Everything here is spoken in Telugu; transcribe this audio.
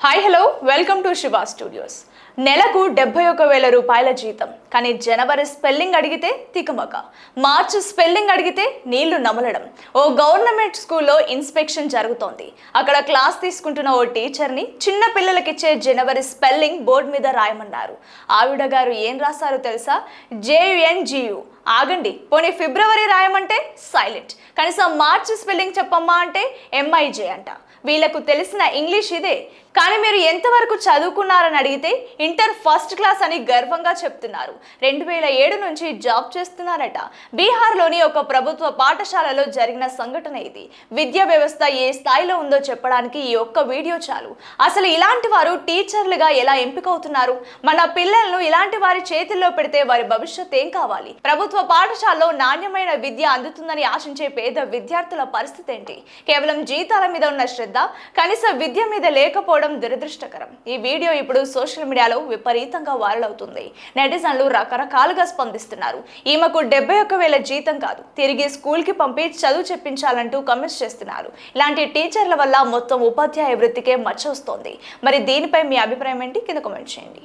Hi hello welcome to Shiva studios. నెలకు 71,000 రూపాయల జీతం, కానీ జనవరి స్పెల్లింగ్ అడిగితే తికమక, మార్చి స్పెల్లింగ్ అడిగితే నీళ్లు నమలడం. ఓ గవర్నమెంట్ స్కూల్లో ఇన్స్పెక్షన్ జరుగుతోంది. అక్కడ క్లాస్ తీసుకుంటున్న ఓ టీచర్ని చిన్న పిల్లలకిచ్చే జనవరి స్పెల్లింగ్ బోర్డు మీద రాయమన్నారు. ఆవిడ గారు ఏం రాశారో తెలుసా? JUNGU. ఆగండి, పోనీ ఫిబ్రవరి రాయమంటే సైలెంట్. కనీసం మార్చి స్పెల్లింగ్ చెప్పమ్మా అంటే MIJ అంట. వీళ్ళకు తెలిసిన ఇంగ్లీష్ ఇదే, కానీ మీరు ఎంతవరకు చదువుకున్నారని అడిగితే ఇంటర్ ఫస్ట్ క్లాస్ అని గర్వంగా చెప్తున్నారు. 2007 నుంచి జాబ్ చేస్తున్నారట. బీహార్లోని ఒక ప్రభుత్వ పాఠశాలలో జరిగిన సంఘటన ఇది. విద్యా వ్యవస్థ ఏ స్థాయిలో ఉందో చెప్పడానికి ఈ ఒక్క వీడియో చాలు. అసలు ఇలాంటి వారు టీచర్లుగా ఎలా ఎంపికవుతున్నారు? మన పిల్లలను ఇలాంటి వారి చేతుల్లో పెడితే వారి భవిష్యత్ ఏం కావాలి? ప్రభుత్వ పాఠశాలలో నాణ్యమైన విద్య అందుతుందని ఆశించే పేద విద్యార్థుల పరిస్థితి ఏంటి? కేవలం జీతాల మీద ఉన్న శ్రద్ధ, కనీస విద్య మీద లేకపోవడం దురదృష్టకరం. ఈ వీడియో ఇప్పుడు సోషల్ మీడియాలో విపరీతంగా వైరల్ అవుతుంది. నెటిజన్లు రకరకాలుగా స్పందిస్తున్నారు. ఈమెకు 71,000 జీతం కాదు, తిరిగి స్కూల్ కి పంపి చదువు చెప్పించాలంటూ కమెంట్స్ చేస్తున్నారు. ఇలాంటి టీచర్ల వల్ల మొత్తం ఉపాధ్యాయ వృత్తికే మచ్చ వస్తోంది. మరి దీనిపై మీ అభిప్రాయం ఏంటి? కింద కామెంట్ చేయండి.